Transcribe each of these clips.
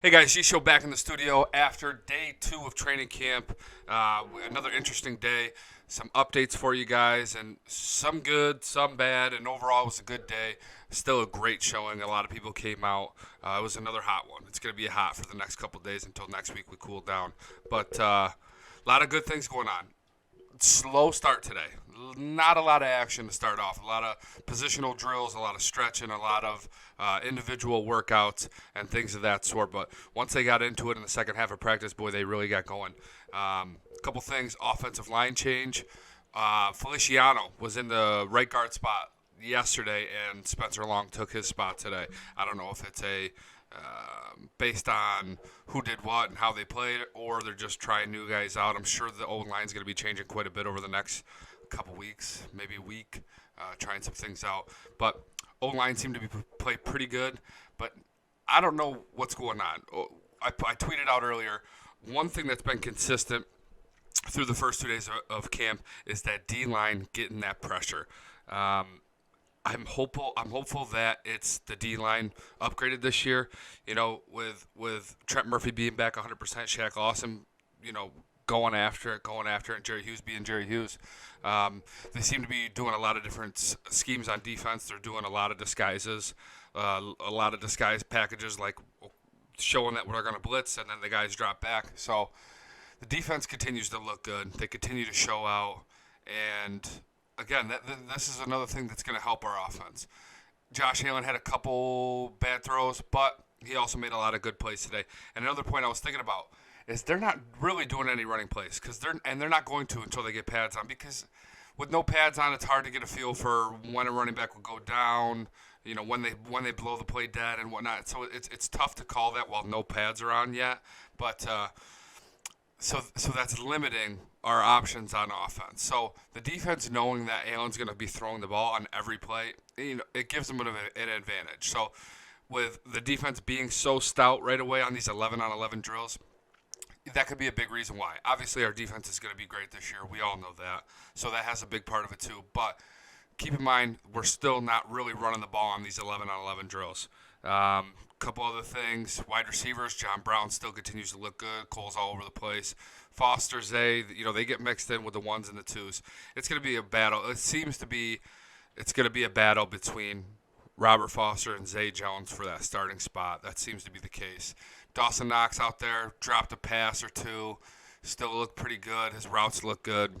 Hey guys, G Show back in the studio after day 2 of training camp. Another interesting day. Some updates for you guys, and some good, some bad, and overall it was a good day. Still a great showing. A lot of people came out. It was another hot one. It's going to be hot for the next couple days until next week we cool down. But a lot of good things going on. Slow start today. Not a lot of action to start off. A lot of positional drills, a lot of stretching, a lot of individual workouts, and things of that sort. But once they got into it in the second half of practice, boy, they really got going. A couple things: offensive line change. Feliciano was in the right guard spot yesterday, and Spencer Long took his spot today. I don't know if it's a based on who did what and how they played, or they're just trying new guys out. I'm sure the old line's going to be changing quite a bit over the next couple weeks, maybe a week, trying some things out. But old line seemed to be play pretty good, but I don't know what's going on. I tweeted out earlier. One thing that's been consistent through the first 2 days of camp is that D line getting that pressure. I'm hopeful. I'm hopeful that it's the D line upgraded this year. With Trent Murphy being back 100%, Shaq Lawson, going after it, and Jerry Hughes being Jerry Hughes. They seem to be doing a lot of different schemes on defense. They're doing a lot of disguises, a lot of disguise packages, like showing that we're going to blitz, and then the guys drop back. So the defense continues to look good. They continue to show out, and again, this is another thing that's going to help our offense. Josh Allen had a couple bad throws, but he also made a lot of good plays today. And another point I was thinking about is they're not really doing any running plays they're not going to until they get pads on, because with no pads on, it's hard to get a feel for when a running back will go down. When they blow the play dead and whatnot. So it's tough to call that while no pads are on yet. But so that's limiting our options on offense. So the defense, knowing that Allen's going to be throwing the ball on every play, it gives them an advantage. So with the defense being so stout right away on these 11-on-11 drills, that could be a big reason why. Obviously, our defense is going to be great this year. We all know that. So that has a big part of it too. But keep in mind, we're still not really running the ball on these 11-on-11 drills. Couple other things. Wide receivers, John Brown still continues to look good. Cole's all over the place. Foster, Zay, they get mixed in with the ones and the twos. It's going to be a battle. It's going to be a battle between Robert Foster and Zay Jones for that starting spot. That seems to be the case. Dawson Knox out there, dropped a pass or two. Still looked pretty good. His routes look good.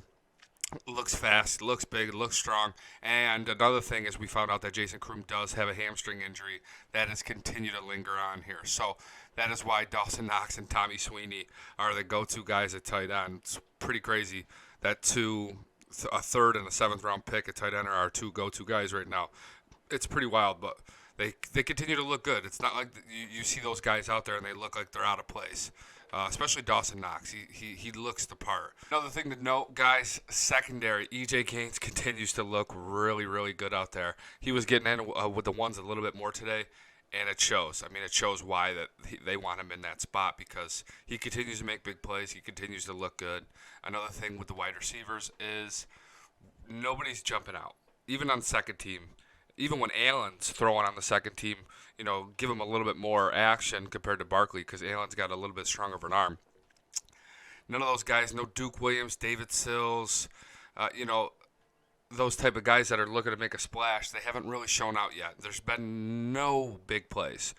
Looks fast, looks big, looks strong. And another thing is we found out that Jason Kroom does have a hamstring injury that has continued to linger on here. So that is why Dawson Knox and Tommy Sweeney are the go-to guys at tight end. It's pretty crazy that a third and a seventh round pick at tight end are our two go-to guys right now. It's pretty wild, but they continue to look good. It's not like you see those guys out there and they look like they're out of place. Especially Dawson Knox. He looks the part. Another thing to note, guys, secondary. E.J. Gaines continues to look really, really good out there. He was getting in with the ones a little bit more today, and it shows. I mean, it shows why they want him in that spot, because he continues to make big plays. He continues to look good. Another thing with the wide receivers is nobody's jumping out, even on second team. Even when Allen's throwing on the second team, give him a little bit more action compared to Barkley, because Allen's got a little bit stronger of an arm. None of those guys, no Duke Williams, David Sills, those type of guys that are looking to make a splash, they haven't really shown out yet. There's been no big plays.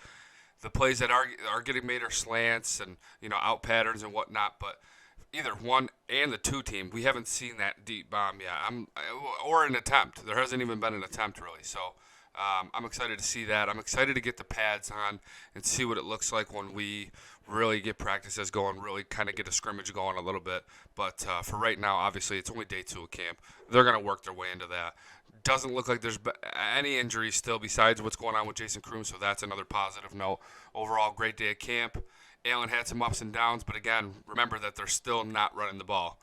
The plays that are getting made are slants and, out patterns and whatnot, but either one and the two team, we haven't seen that deep bomb yet. Or an attempt. There hasn't even been an attempt really. So I'm excited to see that. I'm excited to get the pads on and see what it looks like when we really get practices going, really kind of get a scrimmage going a little bit. But for right now, obviously, it's only day 2 of camp. They're going to work their way into that. Doesn't look like there's any injuries still besides what's going on with Jason Kroom, so that's another positive note. Overall, great day at camp. Allen had some ups and downs, but again, remember that they're still not running the ball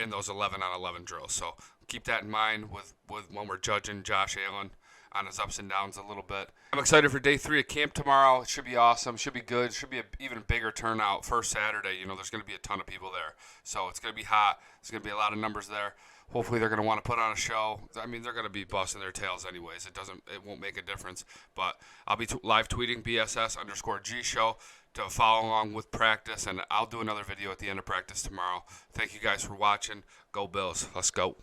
in those 11-on-11 drills. So keep that in mind with when we're judging Josh Allen on his ups and downs a little bit. I'm excited for day 3 of camp tomorrow. It should be awesome. Should be good. Should be an even bigger turnout. First Saturday, there's going to be a ton of people there. So it's going to be hot. There's going to be a lot of numbers there. Hopefully they're going to want to put on a show. I mean, they're going to be busting their tails anyways. It won't make a difference. But I'll be live tweeting BSS_G show. to follow along with practice, and I'll do another video at the end of practice tomorrow. Thank you guys for watching. Go Bills. Let's go.